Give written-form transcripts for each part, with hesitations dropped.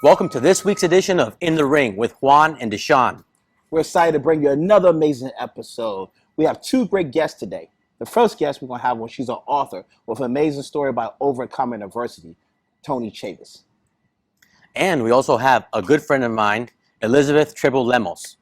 Welcome to this week's edition of In the Ring with Juan and Deshaun. We're excited to bring you another amazing episode. We have two great guests today. The first guest we're going to have one, she's an author with an amazing story about overcoming adversity, Toni Chavis. And we also have a good friend of mine, Elizabeth Tribble Lemos.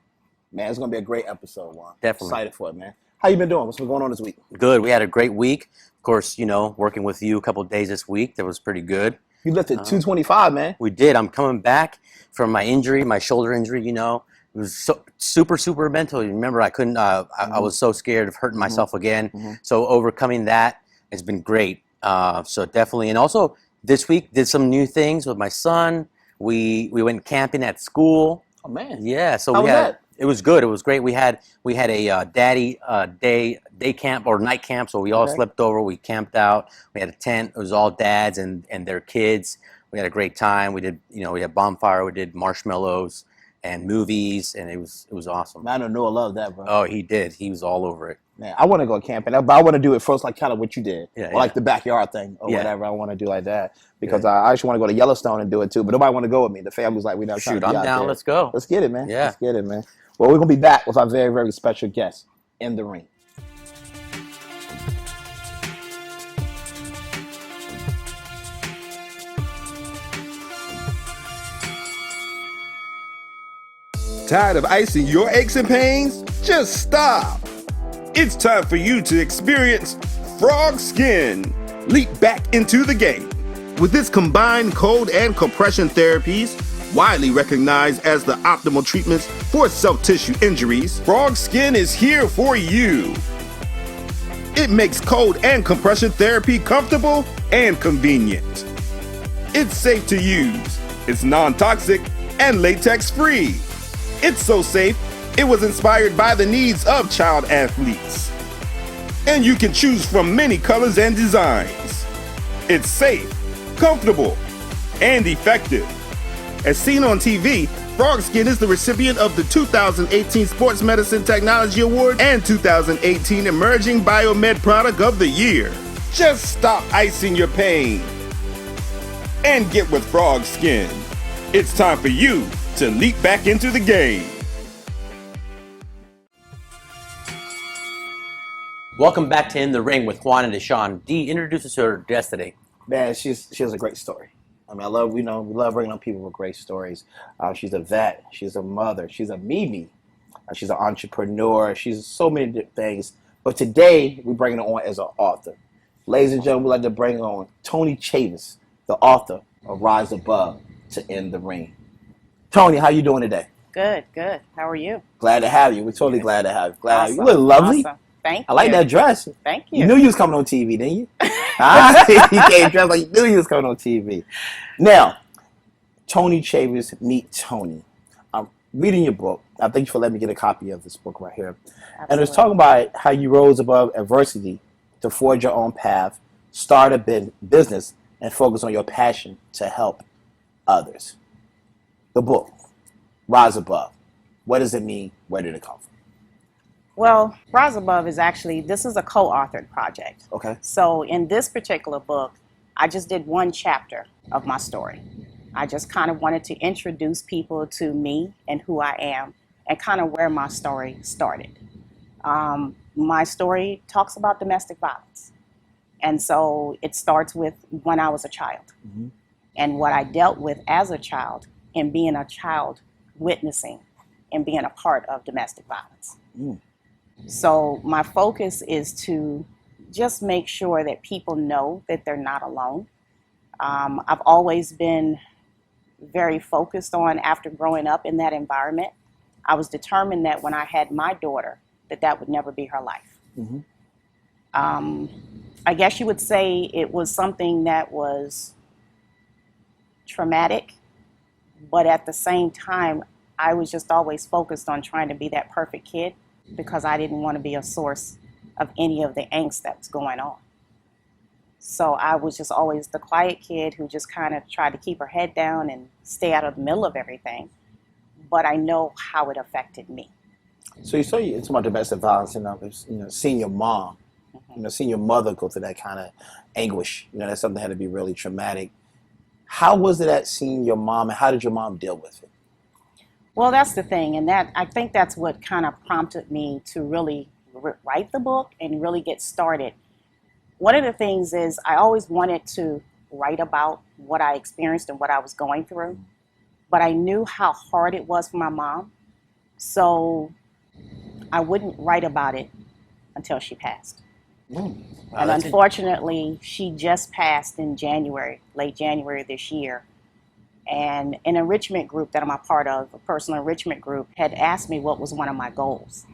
Man, it's going to be a great episode, Juan. Definitely. Excited for it, man. How you been doing? What's been going on this week? Good. We had a great week. Of course, working with you a couple of days this week. That was pretty good. You lifted 225, man. We did. I'm coming back from my injury, my shoulder injury, It was so super mental. Remember, I couldn't, I was so scared of hurting myself again. So overcoming that has been great. So definitely. And also this week did some new things with my son. We went camping at school. Oh, man. Yeah. So How was that? It was good. It was great. We had a daddy day camp or night camp. So we all slept over. We camped out. We had a tent. It was all dads and their kids. We had a great time. We did, we had bonfire. We did marshmallows and movies, and it was awesome. Man, I know Noah loved that, bro. Oh, he did. He was all over it. Man, I want to go camping, but I want to do it first, like kind of what you did, like the backyard thing or Yeah. whatever. I want to do like that because I actually want to go to Yellowstone and do it too. But nobody want to go with me. The family's like, we don't. Shoot, I'm down. There. Let's go. Let's get it, man. Yeah. Let's get it, man. Well, we're gonna be back with our very, very special guest in the ring. Tired of icing your aches and pains? Just stop! It's time for you to experience Frog Skin. Leap back into the game. With its combined cold and compression therapies, widely recognized as the optimal treatments for self-tissue injuries, Frog Skin is here for you. It makes cold and compression therapy comfortable and convenient. It's safe to use, it's non-toxic, and latex-free. It's so safe, it was inspired by the needs of child athletes. And you can choose from many colors and designs. It's safe, comfortable, and effective. As seen on TV, Frog Skin is the recipient of the 2018 Sports Medicine Technology Award and 2018 Emerging Biomed Product of the Year. Just stop icing your pain and get with Frog Skin. It's time for you to leap back into the game. Welcome back to In the Ring with Juan and Deshaun. Dee, introduce us to our guest today. Man, she has a great story. I mean, we love bringing on people with great stories. She's a vet. She's a mother. She's a Mimi. She's an entrepreneur. She's so many different things. But today, we're bringing her on as an author. Ladies and gentlemen, we'd like to bring on Toni Chavis, the author of Rise Above to In the Ring. Toni, how you doing today? Good. How are you? Glad to have you. We're totally glad to have you. Awesome. You look lovely. Awesome. Thank you. I like that dress. Thank you. You knew you was coming on TV, didn't you? You came dressed like you knew you was coming on TV. Now, Toni Chavis, Meet Toni. I'm reading your book. I thank you for letting me get a copy of this book right here. Absolutely. And it's talking about how you rose above adversity to forge your own path, start a business, and focus on your passion to help others. The book, Rise Above. What does it mean? Where did it come from? Well, Rise Above is this is a co-authored project. Okay. So in this particular book, I just did one chapter of my story. I just kind of wanted to introduce people to me and who I am and kind of where my story started. My story talks about domestic violence. And so it starts with when I was a child and what I dealt with as a child and being a child witnessing and being a part of domestic violence. So my focus is to just make sure that people know that they're not alone. I've always been very focused on, after growing up in that environment, I was determined that when I had my daughter, that would never be her life. I guess you would say it was something that was traumatic, but at the same time, I was just always focused on trying to be that perfect kid because I didn't want to be a source of any of the angst that was going on. So I was just always the quiet kid who just kind of tried to keep her head down and stay out of the middle of everything. But I know how it affected me. So you say it's about domestic violence, seeing your mom, seeing your mother go through that kind of anguish, that's something that had to be really traumatic. How was it at seeing your mom, and how did your mom deal with it? Well, that's the thing, and that I think that's what kind of prompted me to really write the book and really get started. One of the things is I always wanted to write about what I experienced and what I was going through, but I knew how hard it was for my mom, so I wouldn't write about it until she passed. Wow, And unfortunately, she just passed in January, late January this year. And an enrichment group that I'm a part of, a personal enrichment group, had asked me what was one of my goals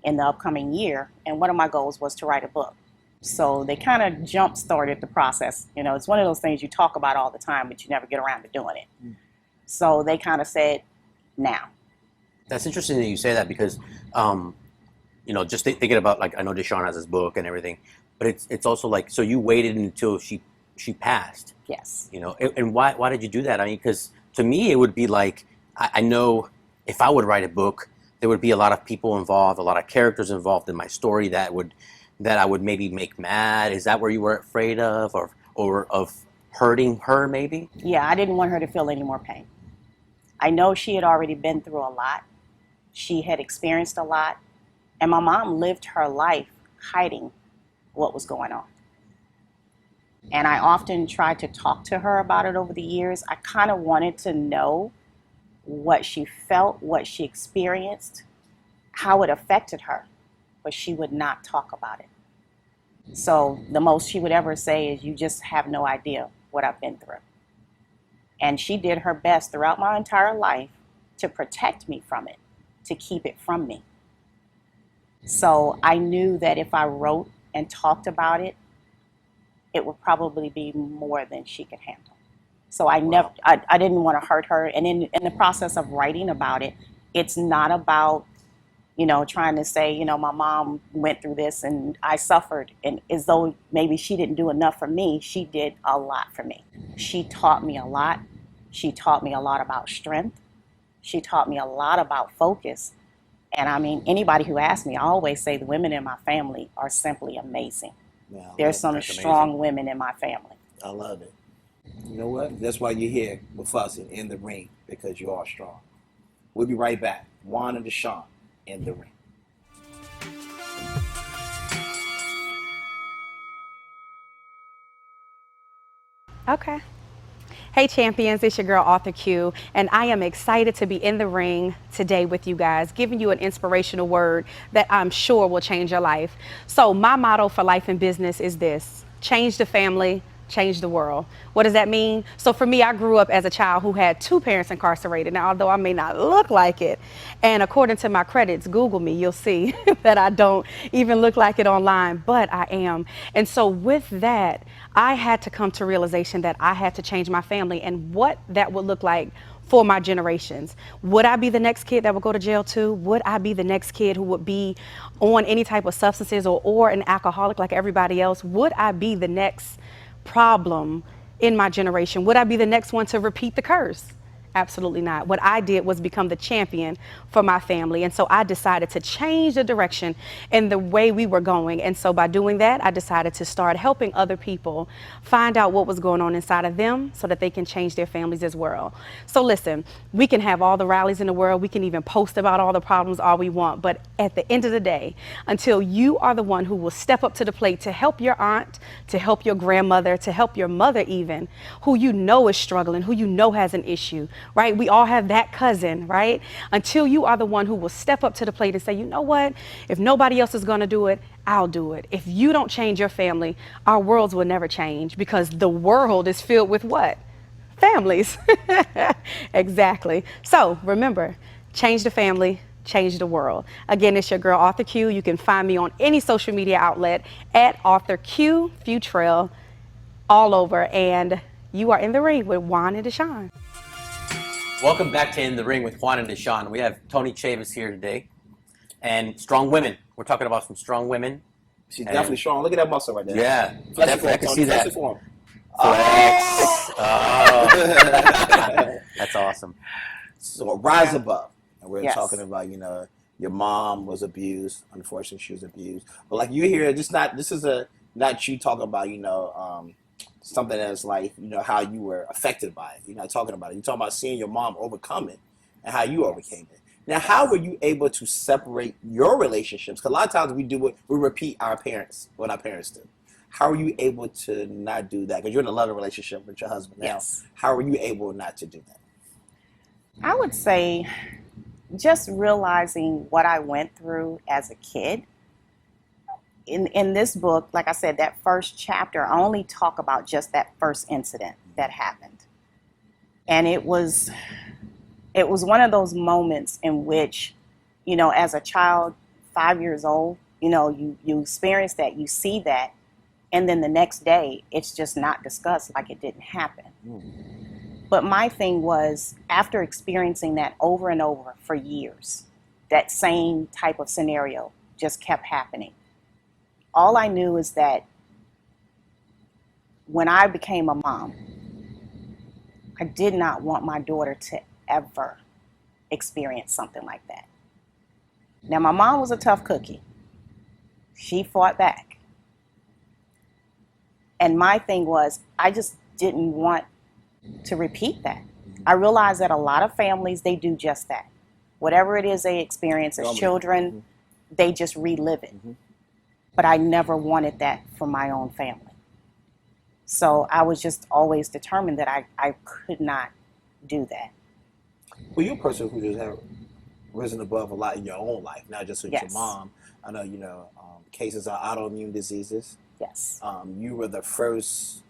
in the upcoming year. And one of my goals was to write a book. So they kind of jump-started the process. You know, it's one of those things you talk about all the time, but you never get around to doing it. So they kind of said, now. That's interesting that you say that because, you know, just thinking about, like, I know Deshaun has his book and everything, but it's also like, so you waited until she passed. Yes. You know, and why did you do that? I mean, because to me, it would be like, I know if I would write a book, there would be a lot of people involved, a lot of characters involved in my story that I would maybe make mad. Is that where you were afraid of, or of hurting her maybe? Yeah, I didn't want her to feel any more pain. I know she had already been through a lot. She had experienced a lot. And my mom lived her life hiding what was going on. And I often tried to talk to her about it over the years. I kind of wanted to know what she felt, what she experienced, how it affected her, but she would not talk about it. So the most she would ever say is, you just have no idea what I've been through. And she did her best throughout my entire life to protect me from it, to keep it from me. So I knew that if I wrote and talked about it, it would probably be more than she could handle. So I didn't want to hurt her. And in the process of writing about it, it's not about, you know, trying to say, you know, my mom went through this and I suffered, and as though maybe she didn't do enough for me. She did a lot for me. She taught me a lot. She taught me a lot about strength. She taught me a lot about focus. And I mean, anybody who asks me, I always say the women in my family are simply amazing. Yeah, There's some strong women in my family. I love it. You know what? That's why you're here with us in the ring, because you are strong. We'll be right back. Juan and Deshaun in the ring. Okay. Hey champions, it's your girl Author Q, and I am excited to be in the ring today with you guys, giving you an inspirational word that I'm sure will change your life. So my motto for life and business is this: change the family, change the world. What does that mean? So for me, I grew up as a child who had two parents incarcerated. Now, although I may not look like it, and according to my credits, Google me, you'll see that I don't even look like it online, but I am. And so with that, I had to come to realization that I had to change my family and what that would look like for my generations. Would I be the next kid that would go to jail too? Would I be the next kid who would be on any type of substances or an alcoholic like everybody else? Would I be the next problem in my generation? Would I be the next one to repeat the curse? Absolutely not. What I did was become the champion for my family. And so I decided to change the direction and the way we were going. And so by doing that, I decided to start helping other people find out what was going on inside of them so that they can change their families as well. So listen, we can have all the rallies in the world. We can even post about all the problems all we want. But at the end of the day, until you are the one who will step up to the plate to help your aunt, to help your grandmother, to help your mother even, who you know is struggling, who you know has an issue, right? We all have that cousin, right? Until you are the one who will step up to the plate and say, you know what? If nobody else is going to do it, I'll do it. If you don't change your family, our worlds will never change, because the world is filled with what? Families. Exactly. So remember, change the family, change the world. Again, it's your girl, Author Q. You can find me on any social media outlet at Author Q, Futrell, all over. And you are in the ring with Juan and Deshaun. Welcome back to In the Ring with Juan and Deshaun. We have Toni Chavis here today, and strong women. We're talking about some strong women. She's definitely strong. Look at that muscle right there. Yeah, Flex definitely. I can see that. Form. Flex. Oh. That's awesome. So rise above. And we're Yes. talking about, you know, your mom was abused. Unfortunately, she was abused. But like you hear, this is not you talking about, you know, something that's like, how you were affected by it. You're not talking about it. You're talking about seeing your mom overcome it and how you overcame it. Now, how were you able to separate your relationships? Because a lot of times we repeat what our parents do. How are you able to not do that? Because you're in a loving relationship with your husband now. Yes. How are you able not to do that? I would say just realizing what I went through as a kid. In this book, like I said, that first chapter, I only talk about just that first incident that happened. And it was one of those moments in which, as a child, 5 years old, you experience that, you see that, and then the next day, it's just not discussed like it didn't happen. But my thing was, after experiencing that over and over for years, that same type of scenario just kept happening. All I knew is that when I became a mom, I did not want my daughter to ever experience something like that. Now, my mom was a tough cookie. She fought back. And my thing was, I just didn't want to repeat that. I realized that a lot of families, they do just that. Whatever it is they experience as children, they just relive it. But I never wanted that for my own family. So I was just always determined that I could not do that. Well, you're a person who just have risen above a lot in your own life, not just with your mom. I know, cases of autoimmune diseases. Yes. You were the first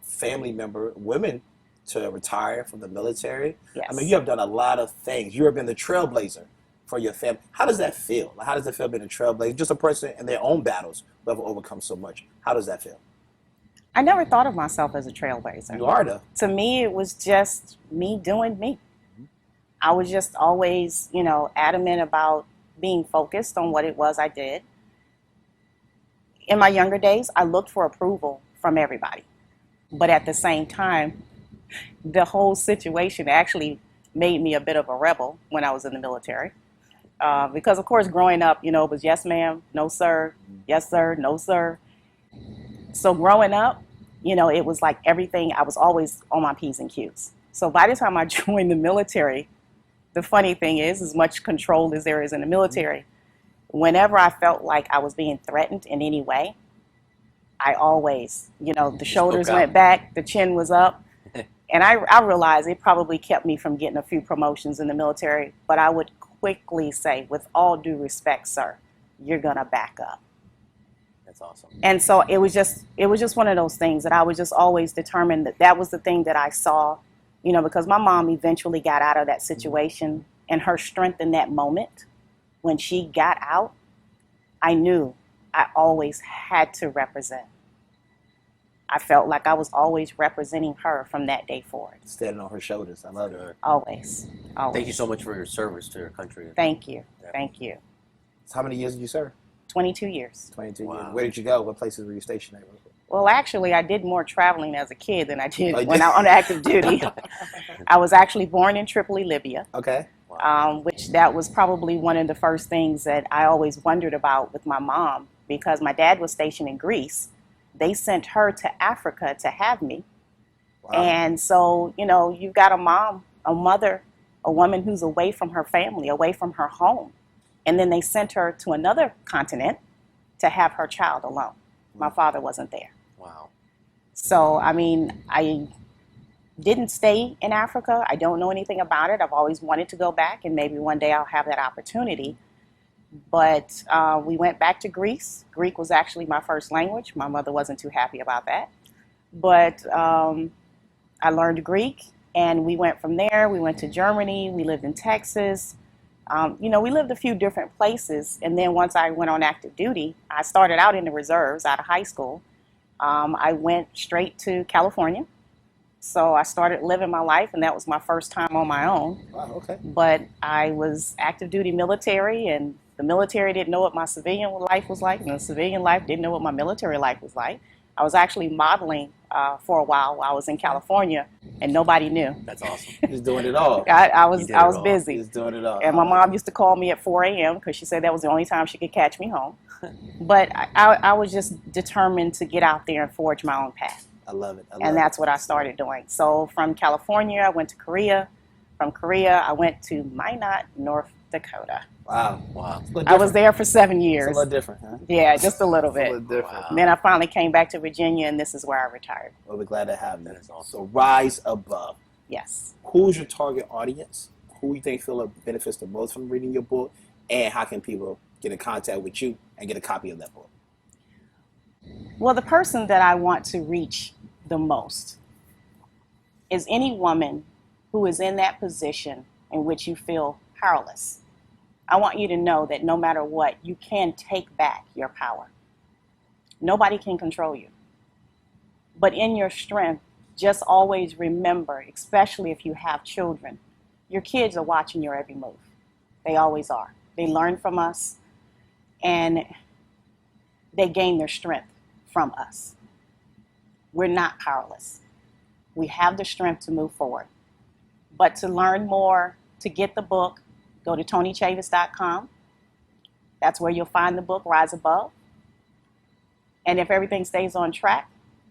family member, women, to retire from the military. Yes. I mean, you have done a lot of things. You have been the trailblazer for your family. How does that feel? How does it feel being a trailblazer? Just a person in their own battles who have overcome so much. How does that feel? I never thought of myself as a trailblazer. You are, though. To me, it was just me doing me. I was just always, adamant about being focused on what it was I did. In my younger days, I looked for approval from everybody. But at the same time, the whole situation actually made me a bit of a rebel when I was in the military. Because, of course, growing up, it was yes, ma'am, no, sir, yes, sir, no, sir. So growing up, it was like everything, I was always on my P's and Q's. So by the time I joined the military, the funny thing is, as much control as there is in the military, whenever I felt like I was being threatened in any way, I always, the shoulders went back, the chin was up. And I realized it probably kept me from getting a few promotions in the military, but I would quickly say, with all due respect, sir, you're going to back up. That's awesome. And so it was just one of those things that I was just always determined that was the thing that I saw, because my mom eventually got out of that situation, and her strength in that moment, when she got out, I knew I always had to represent. I felt like I was always representing her from that day forward. Standing on her shoulders. I love her. Always. Thank you so much for your service to your country. Thank you. Yeah. Thank you. So how many years did you serve? 22 years. 22 Wow. years. Where did you go? What places were you stationed at? Well, actually, I did more traveling as a kid than I did Oh, you when did? I was on active duty. I was actually born in Tripoli, Libya, Okay. which that was probably one of the first things that I always wondered about with my mom, because my dad was stationed in Greece. They sent her to Africa to have me. Wow. And so, you've got a mom, a mother, a woman who's away from her family, away from her home. And then they sent her to another continent to have her child alone. My father wasn't there. Wow. So, I didn't stay in Africa. I don't know anything about it. I've always wanted to go back, and maybe one day I'll have that opportunity. But we went back to Greece. Greek was actually my first language. My mother wasn't too happy about that. But I learned Greek, and we went from there. We went to Germany. We lived in Texas. We lived a few different places. And then once I went on active duty, I started out in the reserves out of high school. I went straight to California. So I started living my life, and that was my first time on my own. Wow, okay. But I was active duty military, and the military didn't know what my civilian life was like, and the civilian life didn't know what my military life was like. I was actually modeling for a while I was in California, and nobody knew. That's awesome. He's doing it all. I was You did it all. busy. He's doing it all. And my mom used to call me at 4 a.m. because she said that was the only time she could catch me home. But I was just determined to get out there and forge my own path. I love it. I love And that's what I started doing. So from California, I went to Korea. From Korea, I went to Minot, North Dakota. Wow. Wow. I was there for 7 It's years. a little different, huh? Yeah, just a little It's a bit. little different. Wow. Then I finally came back to Virginia, and this is where I retired. Well, we're glad to have you. That is awesome. So rise above. Yes. Who's your target audience? Who you think feel benefits the most from reading your book? And how can people get in contact with you and get a copy of that book? Well, the person that I want to reach the most is any woman who is in that position in which you feel powerless. I want you to know that no matter what, you can take back your power. Nobody can control you. But in your strength, just always remember, especially if you have children, your kids are watching your every move. They always are. They learn from us, and they gain their strength from us. We're not powerless. We have the strength to move forward. But to learn more, to get the book, go to ToniChavis.com. That's where you'll find the book, Rise Above. And if everything stays on track,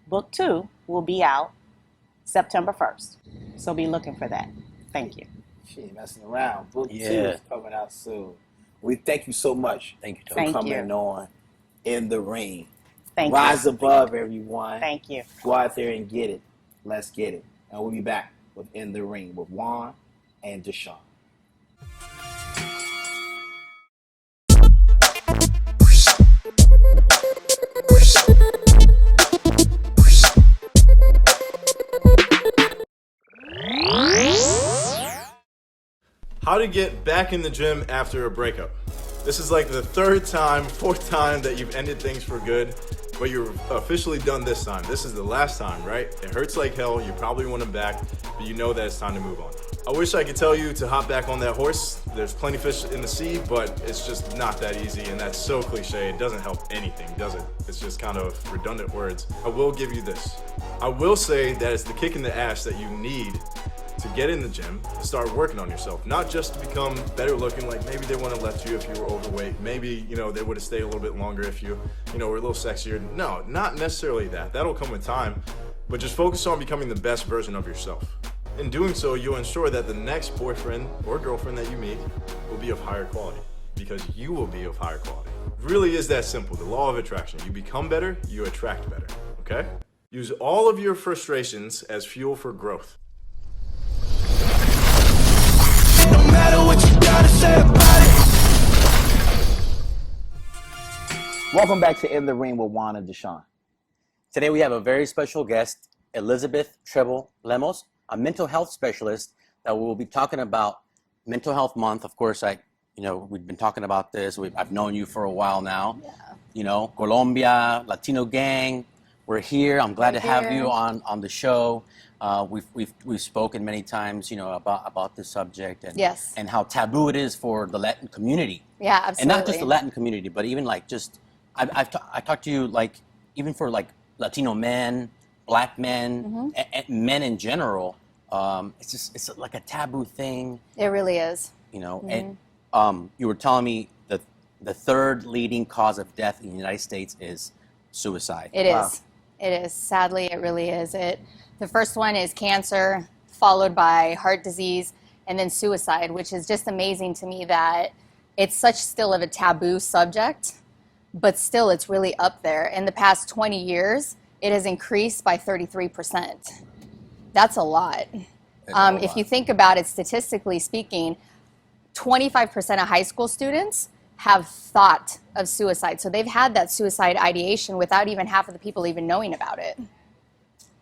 book 2 will be out September 1st. So be looking for that. Thank you. She ain't messing around. Book 2 Yeah. is coming out soon. We thank you so much Thank you, for Toni. Thank coming you. on In the Ring. Thank Rise you. above, everyone. Thank you. Go out there and get it. Let's get it. And we'll be back with In the Ring with Juan and Deshaun. How to get back in the gym after a breakup. This is like the fourth time that you've ended things for good, but you're officially done this time. This is the last time, right? It hurts like hell, you probably want them back, but you know that it's time to move on. I wish I could tell you to hop back on that horse. There's plenty of fish in the sea, but it's just not that easy, and that's so cliche. It doesn't help anything, does it? It's just kind of redundant words. I will give you this. I will say that it's the kick in the ass that you need to get in the gym, to start working on yourself, not just to become better looking, like maybe they wouldn't have left you if you were overweight, maybe, they would have stayed a little bit longer if you, were a little sexier. No, not necessarily that. That'll come with time, but just focus on becoming the best version of yourself. In doing so, you'll ensure that the next boyfriend or girlfriend that you meet will be of higher quality, because you will be of higher quality. It really is that simple, the law of attraction. You become better, you attract better, okay? Use all of your frustrations as fuel for growth. No matter what you gotta say about it. Welcome back to In the Ring with Juan and Deshaun. Today we have a very special guest, Elizabeth Treble Lemos, a mental health specialist that will be talking about Mental Health Month. Of course, we've been talking about this. I've known you for a while now. Yeah. Colombia, Latino gang. We're here. I'm glad to have you on the show. We've spoken many times, about this subject and Yes. and how taboo it is for the Latin community. Yeah, absolutely. And not just the Latin community, but even I talked to you even for Latino men, Black men, and men in general. It's like a taboo thing. It really is. And you were telling me that the third leading cause of death in the United States is suicide. It is. It is. Sadly, it really is. The first one is cancer, followed by heart disease, and then suicide, which is just amazing to me that it's such still of a taboo subject, but still it's really up there. In the past 20 years, it has increased by 33%. That's a lot. If you think about it, statistically speaking, 25% of high school students have thought of suicide. So they've had that suicide ideation without even half of the people even knowing about it.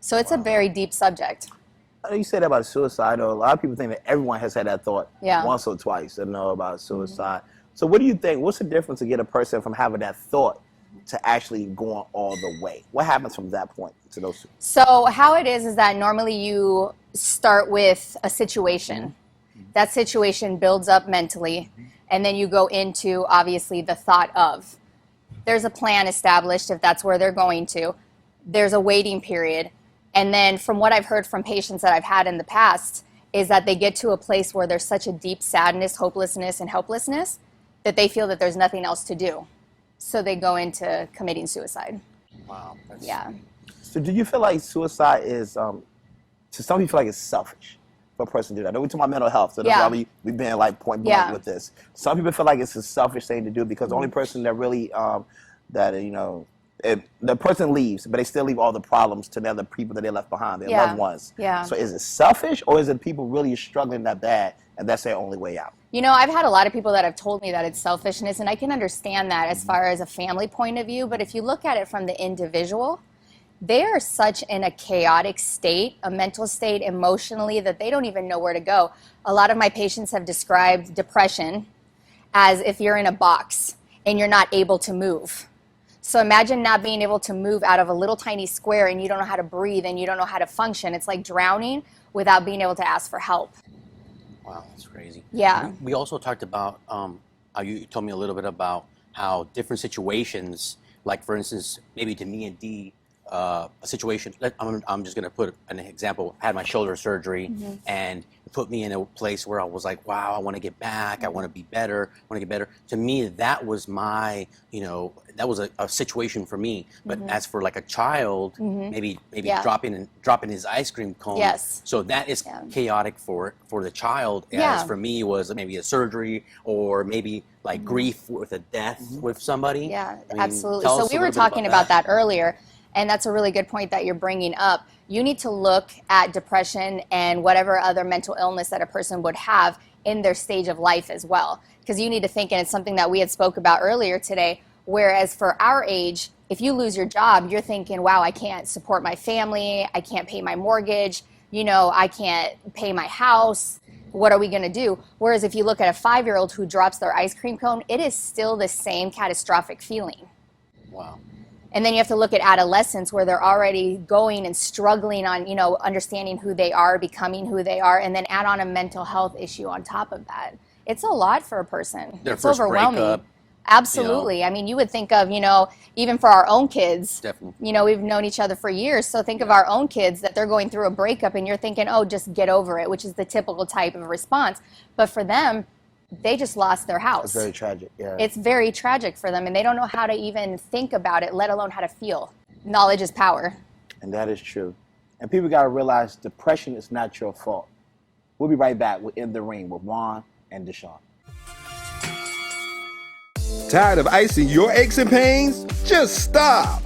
So it's a very deep subject. I know you said that about suicide. A lot of people think that everyone has had that thought once or twice to know about suicide. So what do you think? What's the difference to get a person from having that thought to actually going all the way? What happens from that point to those? So how it is that normally you start with a situation. That situation builds up mentally, and then you go into, obviously, the thought of. There's a plan established if that's where they're going to. There's a waiting period. And then from what I've heard from patients that I've had in the past is that they get to a place where there's such a deep sadness, hopelessness, and helplessness that they feel that there's nothing else to do. So they go into committing suicide. Wow. Yeah. So do you feel like suicide is, to some people feel like it's selfish for a person to do that? I know we talk about mental health, so that's Yeah. why we've been like point blank Yeah. with this. Some people feel like it's a selfish thing to do because the only person that really, the person leaves, but they still leave all the problems to the other people that they left behind, their Yeah. loved ones. Yeah. So is it selfish, or is it people really struggling that bad and that's their only way out? You know, I've had a lot of people that have told me that it's selfishness, and I can understand that as far as a family point of view. But if you look at it from the individual, they are such in a chaotic state, a mental state, emotionally, that they don't even know where to go. A lot of my patients have described depression as if you're in a box and you're not able to move. So imagine not being able to move out of a little tiny square, and you don't know how to breathe and you don't know how to function. It's like drowning without being able to ask for help. Wow, that's crazy. Yeah. We also talked about, you told me a little bit about how different situations, like for instance, maybe to me and Dee, a situation, I'm just going to put an example. I had my shoulder surgery and it put me in a place where I was like, wow, I want to get back. I want to be better. I want to get better. To me, that was my, that was a situation for me. But as for like a child, maybe Yeah. dropping his ice cream cone. Yes. So that is Yeah. chaotic for the child. Yeah. As for me was maybe a surgery or maybe like grief with a death with somebody. Yeah, I mean, absolutely. tell So us a we were little bit talking about that earlier, and that's a really good point that you're bringing up. You need to look at depression and whatever other mental illness that a person would have in their stage of life as well. Because you need to think, and it's something that we had spoke about earlier today, whereas for our age, if you lose your job, you're thinking, wow, I can't support my family, I can't pay my mortgage, I can't pay my house. What are we going to do? Whereas if you look at a 5-year-old who drops their ice cream cone, it is still the same catastrophic feeling. Wow. And then you have to look at adolescents where they're already going and struggling on, understanding who they are, becoming who they are, and then add on a mental health issue on top of that. It's a lot for a person. Their It's first overwhelming. breakup, Absolutely. I mean, you would think of, even for our own kids, Definitely. we've known each other for years. So think of our own kids that they're going through a breakup and you're thinking, oh, just get over it, which is the typical type of response. But for them, they just lost their house. It's very tragic, yeah. It's very tragic for them, and they don't know how to even think about it, let alone how to feel. Knowledge is power. And that is true. And people got to realize depression is not your fault. We'll be right back with In the Ring with Juan and Deshaun. Tired of icing your aches and pains? Just stop.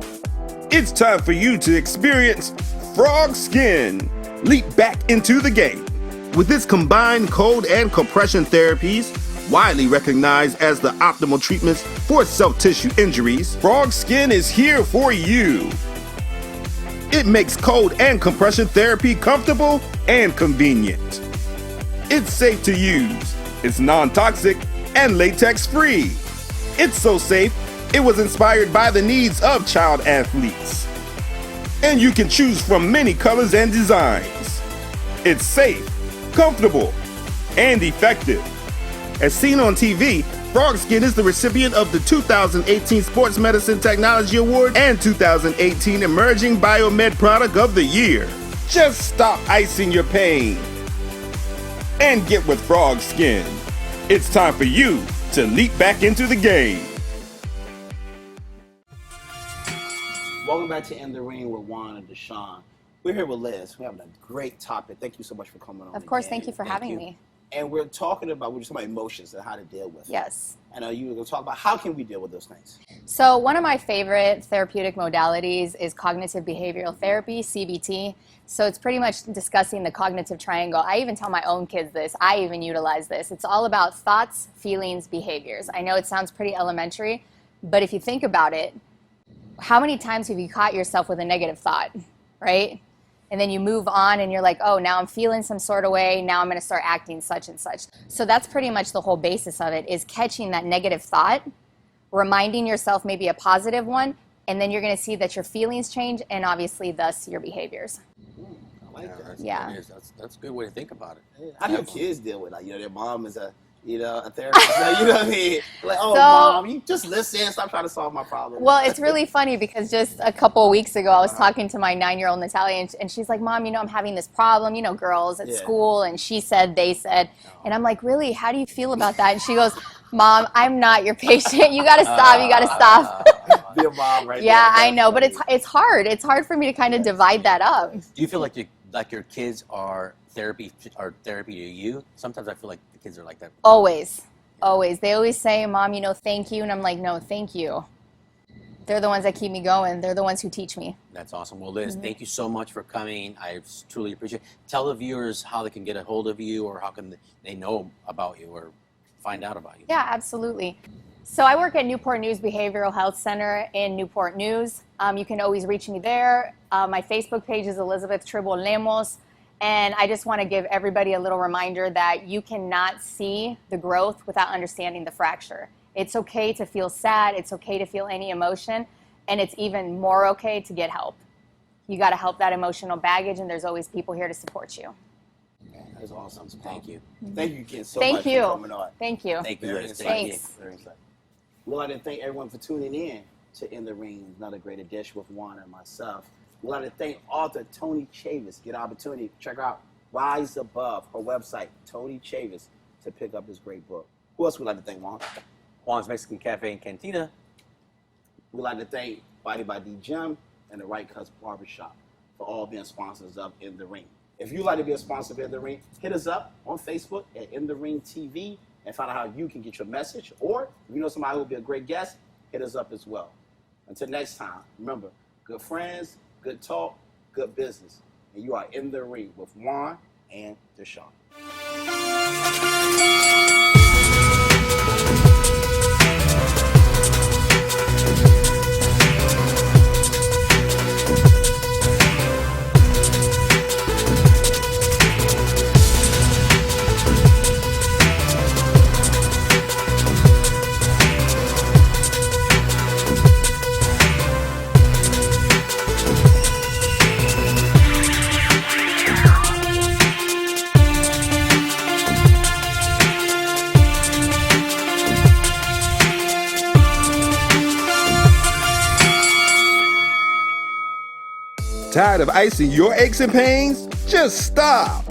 It's time for you to experience frog skin. Leap back into the game. With its combined cold and compression therapies, widely recognized as the optimal treatments for self-tissue injuries, frog skin is here for you. It makes cold and compression therapy comfortable and convenient. It's safe to use. It's non-toxic and latex-free. It's so safe, it was inspired by the needs of child athletes. And you can choose from many colors and designs. It's safe, comfortable, and effective. As seen on TV, Frog Skin is the recipient of the 2018 Sports Medicine Technology Award and 2018 Emerging Biomed Product of the Year. Just stop icing your pain and get with Frog Skin. It's time for you to leap back into the game. Welcome back to In the Ring with Juan and Deshaun. We're here with Liz. We're having a great topic. Thank you so much for coming on. Of course, again. thank you for having me. And we're talking about emotions and how to deal with it. Yes. I know you were going to talk about how can we deal with those things. So one of my favorite therapeutic modalities is cognitive behavioral therapy, CBT. So it's pretty much discussing the cognitive triangle. I even tell my own kids this. I even utilize this. It's all about thoughts, feelings, behaviors. I know it sounds pretty elementary, but if you think about it, how many times have you caught yourself with a negative thought, right? And then you move on and you're like, oh, now I'm feeling some sort of way. Now I'm going to start acting such and such. So that's pretty much the whole basis of it, is catching that negative thought, reminding yourself maybe a positive one, and then you're going to see that your feelings change and obviously thus your behaviors. I like that. Yeah. That's a good way to think about it. How do your kids deal with their mom is a therapist? You know what I mean? Like, oh, So- mom, you just listen. Stop trying to solve my problem. Well, it's really funny because just a couple of weeks ago, I was talking to my 9-year-old Natalia, and she's like, Mom, I'm having this problem, girls at school, and she said, they said. And I'm like, really? How do you feel about that? And she goes, Mom, I'm not your patient. You got to stop. You got to stop. Be a mom right Yeah, there. I know, but it's hard. It's hard for me to kind of divide that up. Do you feel like your kids are therapy to you? Sometimes I feel like the kids are like that. Always. They always say, Mom, thank you. And I'm like, no, thank you. They're the ones that keep me going. They're the ones who teach me. That's awesome. Well, Liz, thank you so much for coming. I truly appreciate it. Tell the viewers how they can get a hold of you, or how can they know about you or find out about you. Yeah, absolutely. So I work at Newport News Behavioral Health Center in Newport News. You can always reach me there. My Facebook page is Elizabeth Tribble Lemos. And I just want to give everybody a little reminder that you cannot see the growth without understanding the fracture. It's okay to feel sad. It's okay to feel any emotion. And it's even more okay to get help. You got to help that emotional baggage, and there's always people here to support you. That's awesome. Thank you. Thank you again so Thank much you. for coming on. Thank you. Thank you, Very Liz. insightful. Thank you. Thanks. Very insightful. We'd like to thank everyone for tuning in to In the Ring, another great edition with Juan and myself. We'd like to thank author Toni Chavis. Get an opportunity to check out Rise Above, her website, Toni Chavis, to pick up this great book. Who else would like to thank, Juan? Juan's Mexican Cafe and Cantina. We'd like to thank Body by D Gym and the Right Cuts Barbershop for all being sponsors of In the Ring. If you'd like to be a sponsor of In the Ring, hit us up on Facebook at In the Ring TV and find out how you can get your message. Or if you know somebody who will be a great guest, hit us up as well. Until next time, remember, good friends, good talk, good business. And you are In the Ring with Juan and Deshaun. Tired of icing your aches and pains? Just stop!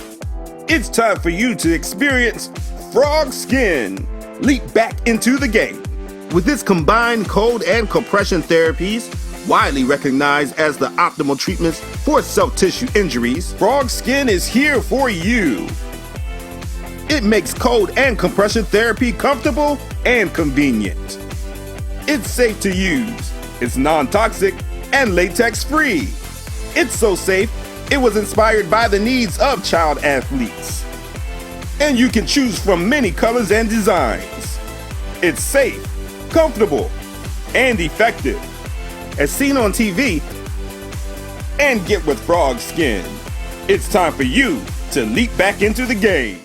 It's time for you to experience frog skin. Leap back into the game. With its combined cold and compression therapies, widely recognized as the optimal treatments for self-tissue injuries, frog skin is here for you. It makes cold and compression therapy comfortable and convenient. It's safe to use, it's non-toxic, and latex-free. It's so safe, it was inspired by the needs of child athletes. And you can choose from many colors and designs. It's safe, comfortable, and effective, as seen on TV. And get with frog skin. It's time for you to leap back into the game.